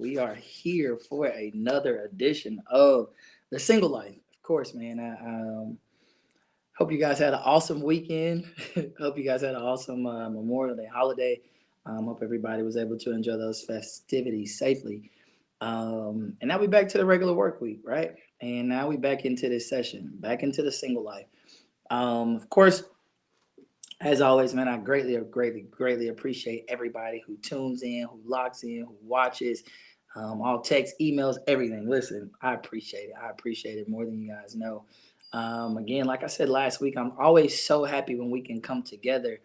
We are here for another edition of The Single Life. Of course, man. I hope you guys had an awesome weekend. Hope you guys had an awesome Memorial Day holiday. Hope everybody was able to enjoy those festivities safely. And now we back to the regular work week, right? And now we back into this session, back into the single life. Of course, as always, man, I greatly appreciate everybody who tunes in, who locks in, who watches, all text, emails, everything. Listen, I appreciate it. I appreciate it more than you guys know. Again, like I said last week, I'm always so happy when we can come together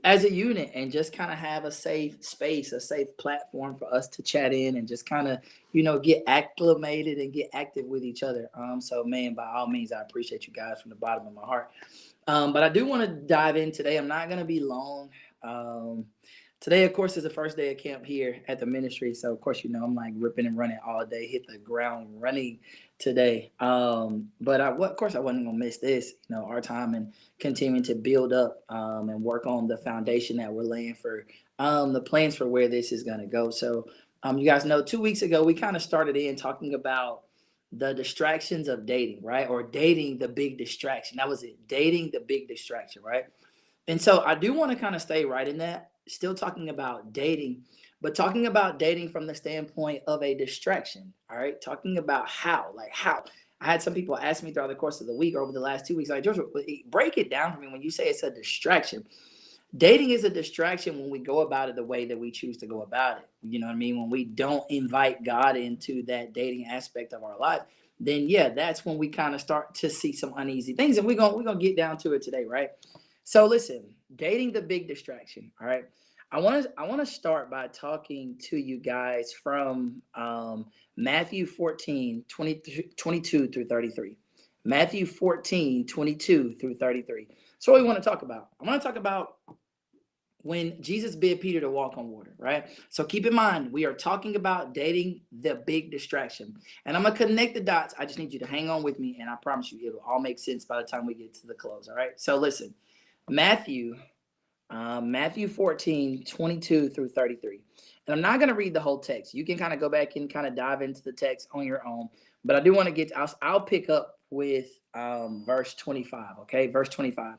as a unit and just kind of have a safe space, a safe platform for us to chat in and just kind of, get acclimated and get active with each other. So man, by all means, I appreciate you guys from the bottom of my heart. But I do want to dive in today. I'm not going to be long. Today, of course, is the first day of camp here at the ministry. So, of course, I'm like ripping and running all day, hit the ground running today. But of course, I wasn't going to miss this, our time and continuing to build up and work on the foundation that we're laying for the plans for where this is going to go. So, you guys know 2 weeks ago, we kind of started in talking about the distractions of dating, right? Or dating the big distraction. That was it. Dating the big distraction, right? And so I do want to kind of stay right in that, still talking about dating, but talking about dating from the standpoint of a distraction. All right. Talking about how. I had some people ask me throughout the course of the week or over the last 2 weeks, like, George, break it down for me when you say it's a distraction. Dating is a distraction when we go about it the way that we choose to go about it. You know what I mean? When we don't invite God into that dating aspect of our life, then yeah, that's when we kind of start to see some uneasy things. And we're gonna get down to it today, right? So listen, dating the big distraction. All right. I want to start by talking to you guys from Matthew 14, 22 through 33. Matthew 14, 22 through 33. So what we want to talk about. I want to talk about when Jesus bid Peter to walk on water, right? So keep in mind, we are talking about dating the big distraction. And I'm going to connect the dots. I just need you to hang on with me, and I promise you it'll all make sense by the time we get to the close, all right? So listen, Matthew 14, 22 through 33. And I'm not going to read the whole text. You can kind of go back and kind of dive into the text on your own. But I do want to I'll pick up with verse 25, okay? Verse 25.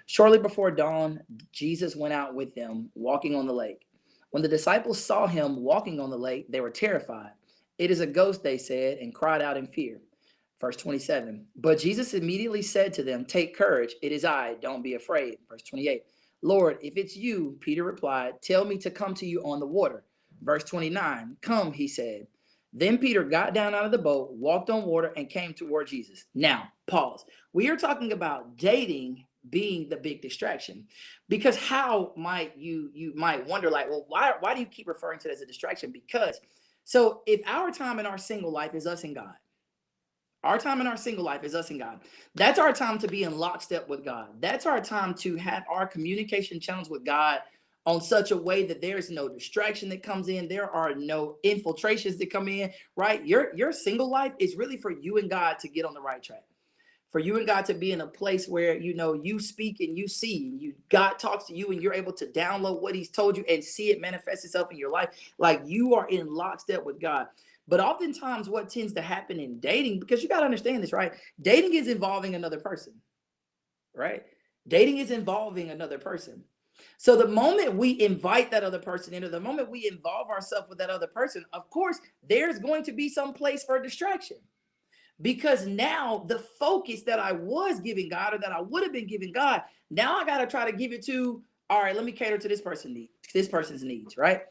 Shortly before dawn, Jesus went out with them, walking on the lake. When the disciples saw him walking on the lake, they were terrified. It is a ghost, they said, and cried out in fear. Verse 27. But Jesus immediately said to them, take courage, it is I, don't be afraid. Verse 28. Lord, if it's you, Peter replied, tell me to come to you on the water. Verse 29. Come, he said. Then Peter got down out of the boat, walked on water, and came toward Jesus. Now, pause. We are talking about dating being the big distraction, because how might you might wonder, like, well, why do you keep referring to it as a distraction? Because so if our time in our single life is us and God, our time in our single life is us and God. That's our time to be in lockstep with God. That's our time to have our communication channels with God on such a way that there is no distraction that comes in. There are no infiltrations that come in, right? Your single life is really for you and God to get on the right track. For you and God to be in a place where, you speak and you see, God talks to you and you're able to download what he's told you and see it manifest itself in your life. Like you are in lockstep with God. But oftentimes what tends to happen in dating, because you got to understand this, right? Dating is involving another person, right? Dating is involving another person. So the moment we invite that other person in, or the moment we involve ourselves with that other person, of course, there's going to be some place for distraction. Because now the focus that I was giving God, or that I would have been giving God, now I got to try to give it to, all right, let me cater to this person's needs, right?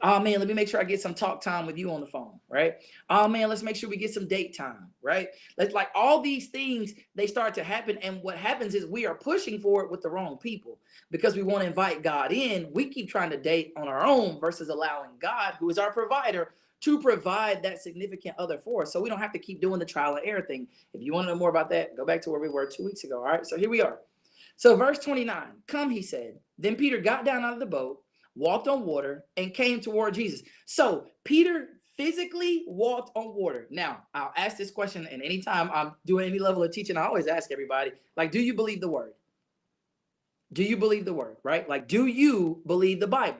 Oh man, let me make sure I get some talk time with you on the phone, right? Oh man, let's make sure we get some date time, right? Let's, like, all these things, they start to happen. And what happens is we are pushing for it with the wrong people, because we want to invite God in. We keep trying to date on our own versus allowing God, who is our provider, to provide that significant other for us. So we don't have to keep doing the trial and error thing. If you want to know more about that, go back to where we were 2 weeks ago. All right. So here we are. So verse 29, come, he said. Then Peter got down out of the boat, walked on water, and came toward Jesus. So Peter physically walked on water. Now, I'll ask this question, and anytime I'm doing any level of teaching, I always ask everybody, like, do you believe the word? Do you believe the word, right? Like, do you believe the Bible?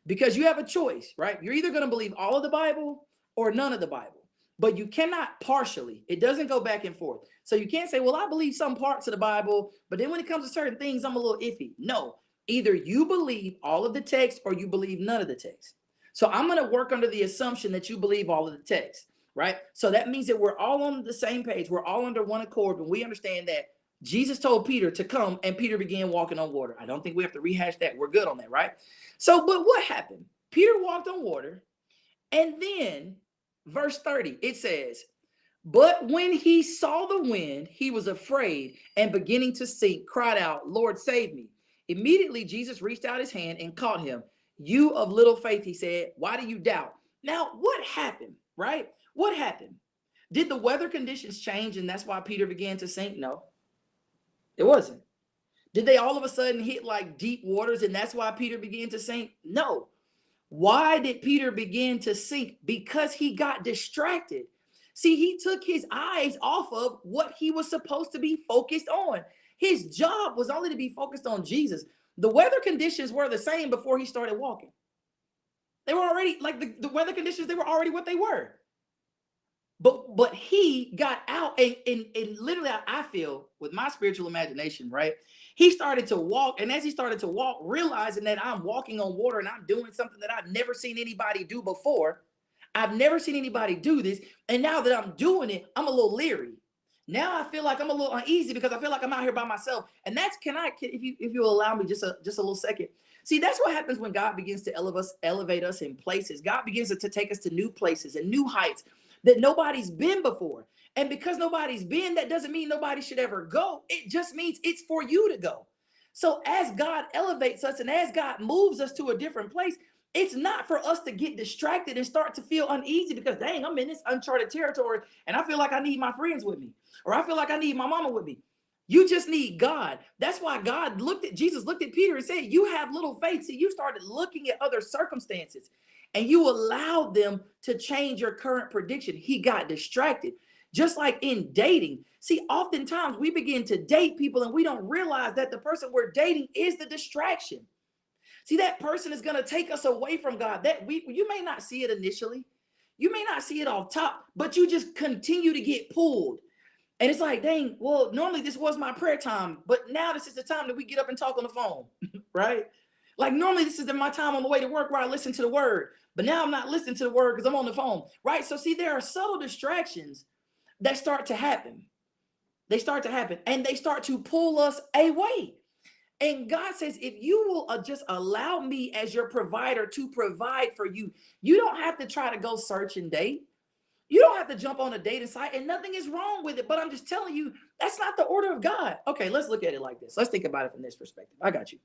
Because you have a choice, right? You're either going to believe all of the Bible, or none of the Bible. But you cannot partially. It doesn't go back and forth. So you can't say, well, I believe some parts of the Bible, but then when it comes to certain things, I'm a little iffy. No, either you believe all of the text or you believe none of the text. So I'm going to work under the assumption that you believe all of the text, right? So that means that we're all on the same page. We're all under one accord, and we understand that Jesus told Peter to come, and Peter began walking on water. I don't think we have to rehash that. We're good on that, right? So, but what happened? Peter walked on water, and then verse 30, it says, but when he saw the wind, he was afraid and beginning to sink, cried out, Lord, save me. Immediately, Jesus reached out his hand and caught him. You of little faith, he said, why do you doubt? Now, what happened, right? What happened? Did the weather conditions change and that's why Peter began to sink? No, it wasn't. Did they all of a sudden hit like deep waters and that's why Peter began to sink? No. Why did Peter begin to sink? Because he got distracted. See, he took his eyes off of what he was supposed to be focused on. His job was only to be focused on Jesus. The weather conditions were the same before he started walking. They were already like the weather conditions, they were already what they were. But he got out and literally, I feel with my spiritual imagination, right? He started to walk. And as he started to walk, realizing that I'm walking on water and I'm doing something that I've never seen anybody do before. I've never seen anybody do this. And now that I'm doing it, I'm a little leery. Now I feel like I'm a little uneasy because I feel like I'm out here by myself. And that's, if you allow me just a little second. See, that's what happens when God begins to elevate us in places. God begins to take us to new places and new heights that nobody's been before. And because nobody's been, that doesn't mean nobody should ever go. It just means it's for you to go. So as God elevates us and as God moves us to a different place, it's not for us to get distracted and start to feel uneasy because, dang, I'm in this uncharted territory and I feel like I need my friends with me, or I feel like I need my mama with me. You just need God. That's why Jesus looked at Peter and said, you have little faith. See, you started looking at other circumstances and you allowed them to change your current prediction. He got distracted. Just like in dating. See, oftentimes we begin to date people and we don't realize that the person we're dating is the distraction. See, that person is going to take us away from God. You may not see it initially. You may not see it off top, but you just continue to get pulled. And it's like, dang, well, normally this was my prayer time, but now this is the time that we get up and talk on the phone, right? Like normally this is my time on the way to work where I listen to the word, but now I'm not listening to the word because I'm on the phone, right? So see, there are subtle distractions that start to happen. They start to happen and they start to pull us away. And God says, if you will just allow me as your provider to provide for you, you don't have to try to go search and date. You don't have to jump on a dating site and nothing is wrong with it. But I'm just telling you, that's not the order of God. Okay, let's look at it like this. Let's think about it from this perspective. I got you.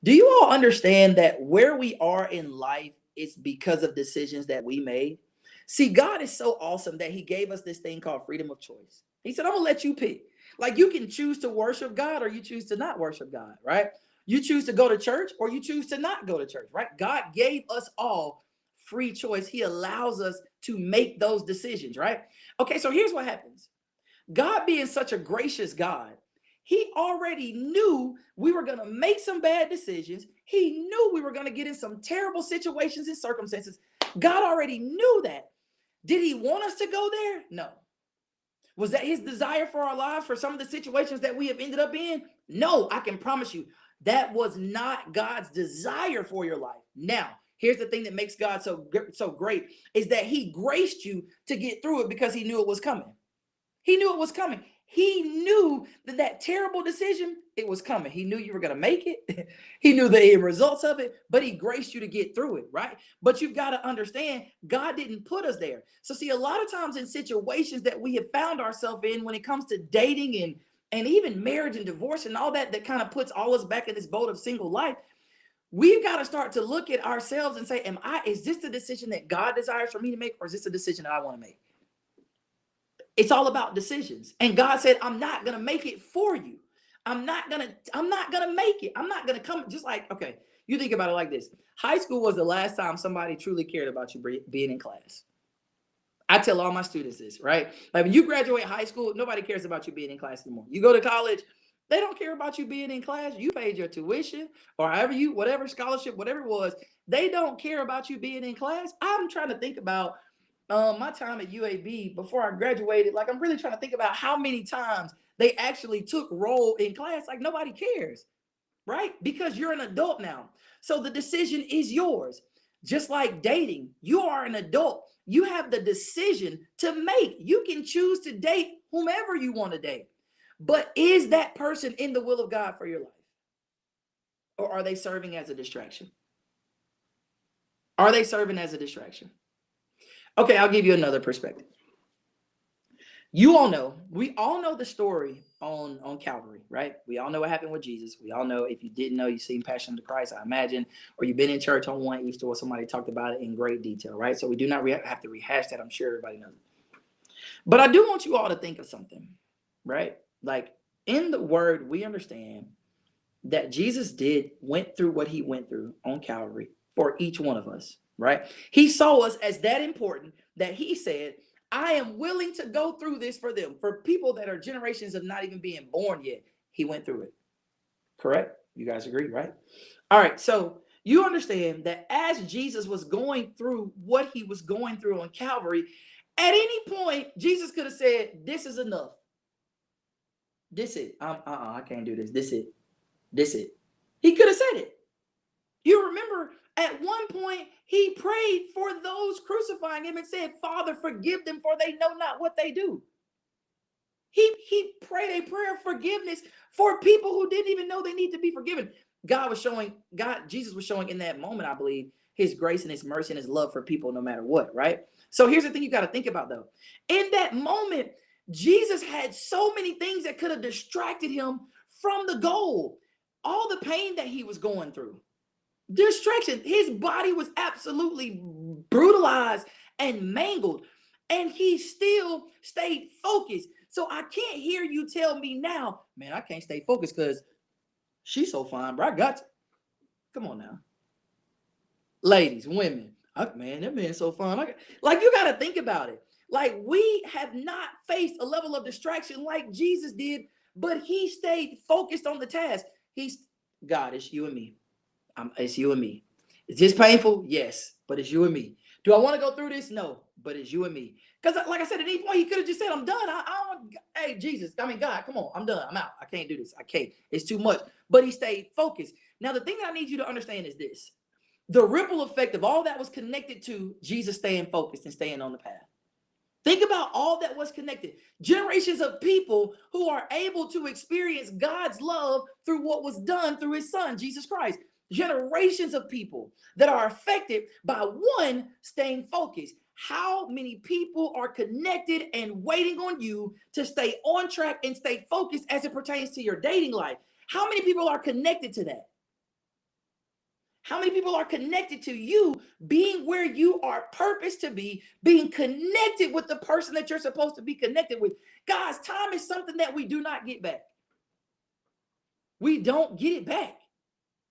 Do you all understand that where we are in life is because of decisions that we made? See, God is so awesome that he gave us this thing called freedom of choice. He said, I'm going to let you pick. Like you can choose to worship God or you choose to not worship God, right? You choose to go to church or you choose to not go to church, right? God gave us all free choice. He allows us to make those decisions, right? Okay, so here's what happens. God being such a gracious God, he already knew we were going to make some bad decisions. He knew we were going to get in some terrible situations and circumstances. God already knew that. Did he want us to go there? No. Was that his desire for our lives, for some of the situations that we have ended up in? No, I can promise you that was not God's desire for your life. Now, here's the thing that makes God so great is that he graced you to get through it because he knew it was coming. He knew it was coming. He knew that terrible decision, it was coming. He knew you were going to make it. He knew the results of it, but he graced you to get through it, right? But you've got to understand, God didn't put us there. So see, a lot of times in situations that we have found ourselves in when it comes to dating and even marriage and divorce and all that kind of puts all us back in this boat of single life, we've got to start to look at ourselves and say, is this the decision that God desires for me to make, or is this a decision that I want to make? It's all about decisions. And God said, I'm not going to make it for you. I'm not going to make it. I'm not going to come just like, okay, you think about it like this. High school was the last time somebody truly cared about you being in class. I tell all my students this, right? Like when you graduate high school, nobody cares about you being in class anymore. You go to college, They don't care about you being in class. You paid your tuition or whatever scholarship, whatever it was. They don't care about you being in class. I'm trying to think about my time at UAB before I graduated. Like, I'm really trying to think about how many times they actually took roll in class. Like, nobody cares, right? Because you're an adult now. So the decision is yours. Just like dating, you are an adult. You have the decision to make. You can choose to date whomever you want to date. But is that person in the will of God for your life? Or are they serving as a distraction? Are they serving as a distraction? Okay, I'll give you another perspective. We all know the story on Calvary, right? We all know what happened with Jesus. We all know, if you didn't know, you've seen Passion of the Christ, I imagine, or you've been in church on one Easter where somebody talked about it in great detail, right? So we do not have to rehash that. I'm sure everybody knows. But I do want you all to think of something, right? Like, in the word, we understand that Jesus went through what he went through on Calvary for each one of us, right? He saw us as that important that he said, I am willing to go through this for them, for people that are generations of not even being born yet. He went through it. Correct? You guys agree, right? All right. So you understand that as Jesus was going through what he was going through on Calvary, at any point, Jesus could have said, this is enough. This it. I can't do this. This it. He could have said it. You remember at one point he prayed for those crucifying him and said, Father, forgive them, for they know not what they do. He prayed a prayer of forgiveness for people who didn't even know they need to be forgiven. Jesus was showing in that moment, I believe, his grace and his mercy and his love for people no matter what, right? So here's the thing you got to think about, though. In that moment, Jesus had so many things that could have distracted him from the goal. All the pain that he was going through. Distraction. His body was absolutely brutalized and mangled, and he still stayed focused. So I can't hear you tell me now, man, I can't stay focused because she's so fine, bro. I got to. Come on now. Ladies, women, man, that man's so fine. Like, you got to think about it. Like, we have not faced a level of distraction like Jesus did, but he stayed focused on the task. God, it's you and me. It's you and me. Is this painful? Yes, but it's you and me. Do I want to go through this? No, but it's you and me. Because like I said, at any point, he could have just said, I'm done. Hey, Jesus, God, come on. I'm done. I'm out. I can't do this. I can't. It's too much. But he stayed focused. Now, the thing that I need you to understand is this. The ripple effect of all that was connected to Jesus staying focused and staying on the path. Think about all that was connected. Generations of people who are able to experience God's love through what was done through his son, Jesus Christ. Generations of people that are affected by one staying focused. How many people are connected and waiting on you to stay on track and stay focused as it pertains to your dating life? How many people are connected to that? How many people are connected to you being where you are purposed to be, being connected with the person that you're supposed to be connected with? Guys, time is something that we do not get back. We don't get it back.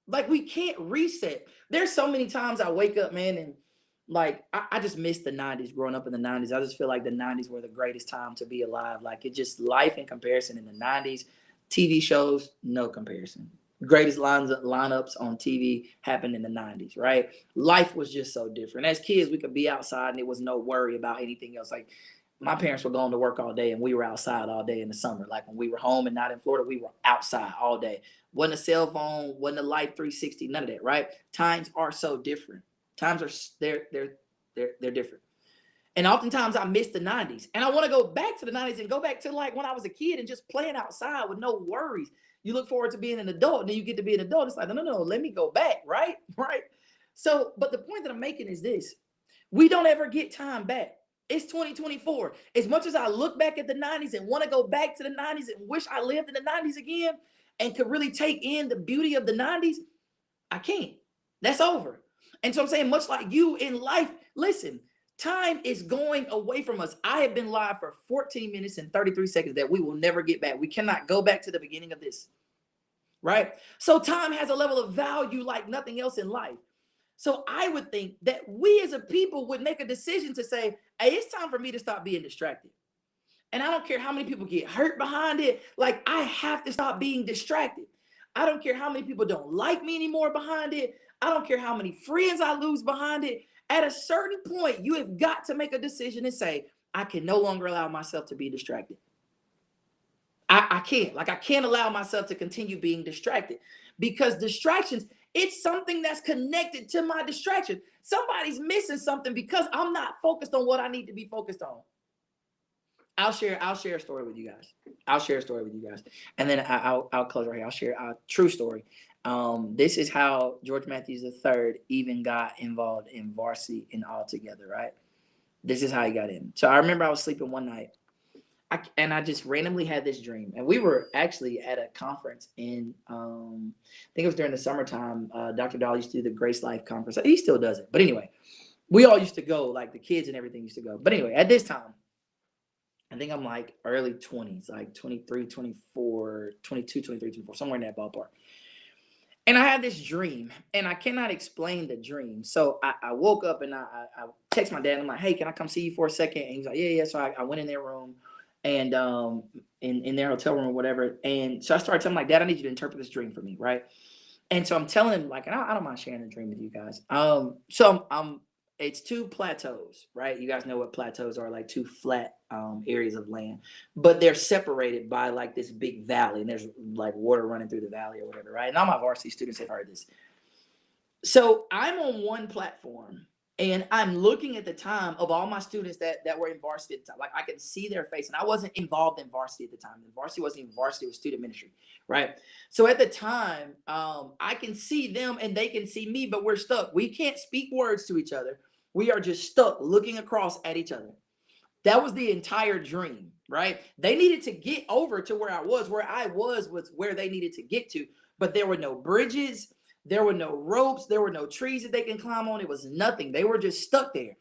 Like, we can't reset. There's so many times I wake up, man, and like, I just miss the 90s, growing up in the 90s. I just feel like the 90s were the greatest time to be alive. Like, it just, life in comparison in the 90s, TV shows, no comparison. Greatest lineups on TV happened in the 90s, right? Life was just so different. As kids, we could be outside and there was no worry about anything else. Like, my parents were going to work all day and we were outside all day in the summer. Like, when we were home and not in Florida, we were outside all day. Wasn't a cell phone, wasn't a Life 360, none of that, right? Times are so different. Times are, they're different. And oftentimes I miss the 90s. And I want to go back to the 90s and go back to like when I was a kid and just playing outside with no worries. You look forward to being an adult, and then you get to be an adult. It's like, no, let me go back, right? Right. So, but the point that I'm making is this. We don't ever get time back. It's 2024. As much as I look back at the 90s and want to go back to the 90s and wish I lived in the 90s again and could really take in the beauty of the 90s, I can't. That's over. And so I'm saying, much like you in life, listen, time is going away from us. I have been live for 14 minutes and 33 seconds that we will never get back. We cannot go back to the beginning of this, right? So time has a level of value like nothing else in life. So I would think that we as a people would make a decision to say, hey, it's time for me to stop being distracted. And I don't care how many people get hurt behind it. Like, I have to stop being distracted. I don't care how many people don't like me anymore behind it. I don't care how many friends I lose behind it. At a certain point, you have got to make a decision and say, I can no longer allow myself to be distracted. I can't. Like, I can't allow myself to continue being distracted, because distractions, it's something that's connected to my distraction. Somebody's missing something because I'm not focused on what I need to be focused on. I'll share a story with you guys. I'll share a story with you guys. And then I'll close right here. I'll share a true story. This is how George Matthews III even got involved in varsity and all together, right? This is how he got in. So I remember I was sleeping one night, I just randomly had this dream. And we were actually at a conference in, I think it was during the summertime. Dr. Dahl used to do the Grace Life conference. He still does it. But anyway, we all used to go, like the kids and everything used to go. But anyway, at this time, I think I'm like early 20s, like 23, 24, 22, 23, 24, somewhere in that ballpark. And I had this dream, and I cannot explain the dream. So I woke up and I text my dad. I'm like, hey, can I come see you for a second? And he's like, yeah. So I went in their room, and in their hotel room or whatever. And so I started telling him, like, Dad, I need you to interpret this dream for me, right? And so I'm telling him, like, and I don't mind sharing the dream with you guys. So I'm it's two plateaus, right? You guys know what plateaus are, like two flat areas of land, but they're separated by like this big valley, and there's like water running through the valley or whatever, right? And all my varsity students have heard this. So I'm on one platform, and I'm looking at the time of all my students that were in varsity at the time. Like, I could see their face, and I wasn't involved in varsity at the time. The varsity wasn't even varsity, it was student ministry, right? So at the time, I can see them and they can see me, but we're stuck. We can't speak words to each other. We are just stuck looking across at each other. That was the entire dream, right? They needed to get over to where I was. Where I was where they needed to get to, but there were no bridges. There were no ropes. There were no trees that they can climb on. It was nothing. They were just stuck there.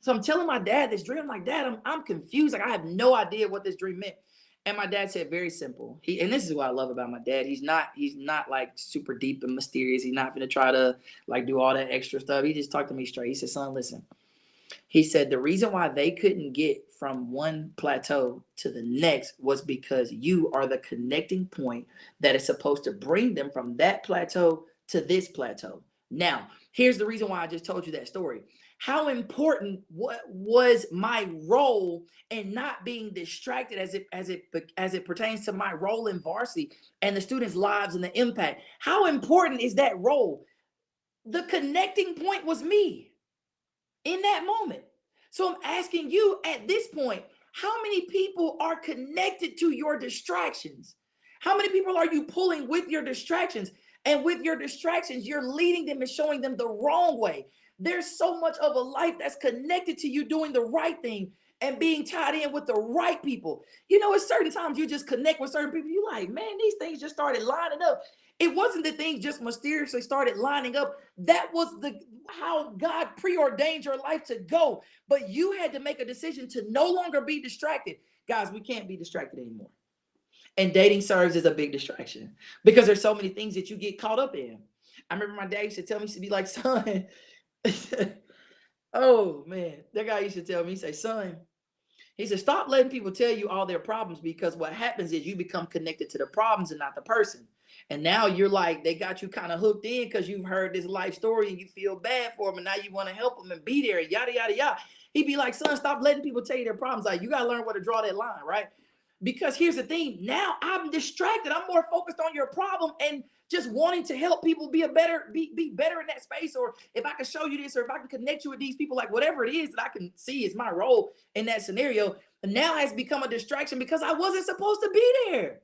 So I'm telling my dad this dream. I'm like, Dad, I'm confused. Like, I have no idea what this dream meant. And my dad said, very simple. And this is what I love about my dad. He's not like super deep and mysterious. He's not going to try to like do all that extra stuff. He just talked to me straight. He said, son, listen. He said the reason why they couldn't get from one plateau to the next was because you are the connecting point that is supposed to bring them from that plateau to this plateau. Now, here's the reason why I just told you that story. How important what was my role in not being distracted as it pertains to my role in varsity and the students' lives and the impact. How important is that role? The connecting point was me in that moment. So I'm asking you at this point, how many people are connected to your distractions? How many people are you pulling with your distractions? And with your distractions, you're leading them and showing them the wrong way. There's so much of a life that's connected to you doing the right thing and being tied in with the right people. You know, at certain times you just connect with certain people. You're like, man, these things just started lining up. It wasn't that things just mysteriously started lining up. That was how God preordained your life to go. But you had to make a decision to no longer be distracted. Guys, we can't be distracted anymore. And dating serves as a big distraction because there's so many things that you get caught up in. I remember my dad used to tell me, he used to be like, son, oh man, that guy used to tell me, he say, son, he said, stop letting people tell you all their problems, because what happens is you become connected to the problems and not the person. And now you're like, they got you kind of hooked in because you've heard this life story and you feel bad for them. And now you want to help them and be there, yada, yada, yada. He'd be like, son, stop letting people tell you their problems. Like, you got to learn where to draw that line, right? Because here's the thing. Now I'm distracted. I'm more focused on your problem and just wanting to help people be better in that space. Or if I can show you this, or if I can connect you with these people, like whatever it is that I can see is my role in that scenario, now has become a distraction because I wasn't supposed to be there.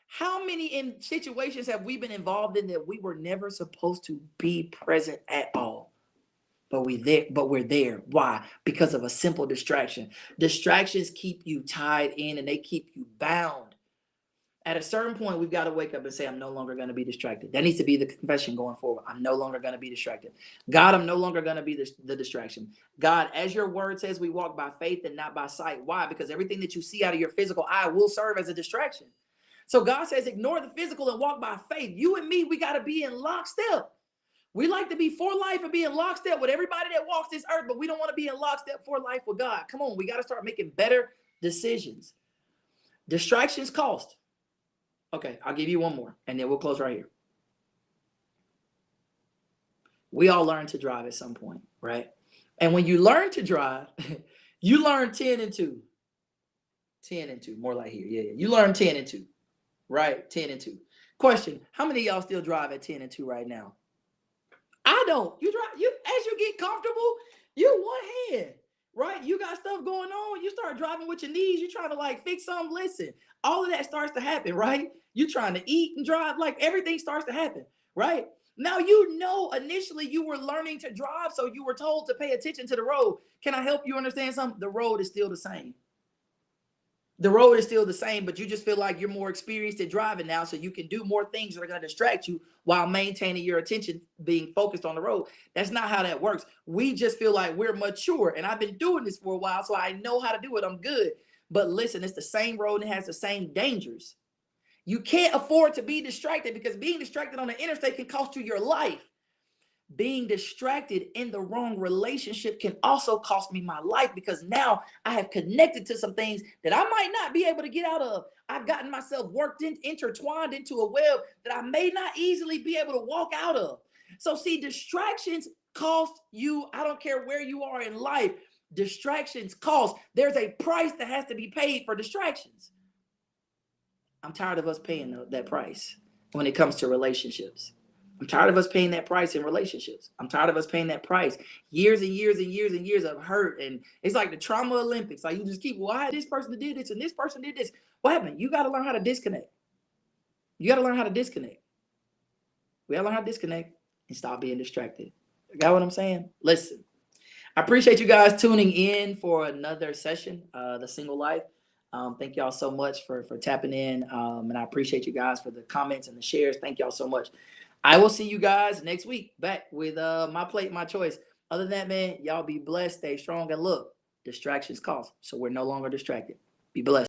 How many in situations have we been involved in that we were never supposed to be present at all? But we're there. Why? Because of a simple distraction. Distractions keep you tied in and they keep you bound. At a certain point, we've got to wake up and say, I'm no longer going to be distracted. That needs to be the confession going forward. I'm no longer going to be distracted. God, I'm no longer going to be the distraction. God, as your word says, we walk by faith and not by sight. Why? Because everything that you see out of your physical eye will serve as a distraction. So God says, ignore the physical and walk by faith. You and me, we got to be in lockstep. We like to be for life and be in lockstep with everybody that walks this earth, but we don't want to be in lockstep for life with God. Come on, we got to start making better decisions. Distractions cost. Okay, I'll give you one more, and then we'll close right here. We all learn to drive at some point, right? And when you learn to drive, you learn 10 and 2. 10 and 2, more like here. Yeah. You learn 10 and 2, right? 10 and 2. Question, how many of y'all still drive at 10 and 2 right now? I don't. You drive, as you get comfortable, you one hand, right? You got stuff going on. You start driving with your knees. You're trying to like fix something. Listen, all of that starts to happen, right? You trying to eat and drive, like everything starts to happen, right? Now, initially you were learning to drive, so you were told to pay attention to the road. Can I help you understand something? The road is still the same. The road is still the same, but you just feel like you're more experienced at driving now, so you can do more things that are going to distract you while maintaining your attention being focused on the road. That's not how that works. We just feel like we're mature, and I've been doing this for a while, so I know how to do it. I'm good. But listen, it's the same road and it has the same dangers. You can't afford to be distracted, because being distracted on the interstate can cost you your life. Being distracted in the wrong relationship can also cost me my life, because now I have connected to some things that I might not be able to get out of. I've gotten myself intertwined into a web that I may not easily be able to walk out of. So see, distractions cost you. I don't care where you are in life. Distractions cost. There's a price that has to be paid for distractions. I'm tired of us paying that price when it comes to relationships. I'm tired of us paying that price in relationships. I'm tired of us paying that price. Years and years and years and years of hurt. And it's like the trauma Olympics. Like you just keep, why this person did this and this person did this. What happened? You got to learn how to disconnect. You got to learn how to disconnect. We got to learn how to disconnect and stop being distracted. You got what I'm saying? Listen, I appreciate you guys tuning in for another session, The Single Life. Thank y'all so much for tapping in. And I appreciate you guys for the comments and the shares. Thank y'all so much. I will see you guys next week back with My Plate, My Choice. Other than that, man, y'all be blessed, stay strong, and look, distractions cost. So we're no longer distracted. Be blessed.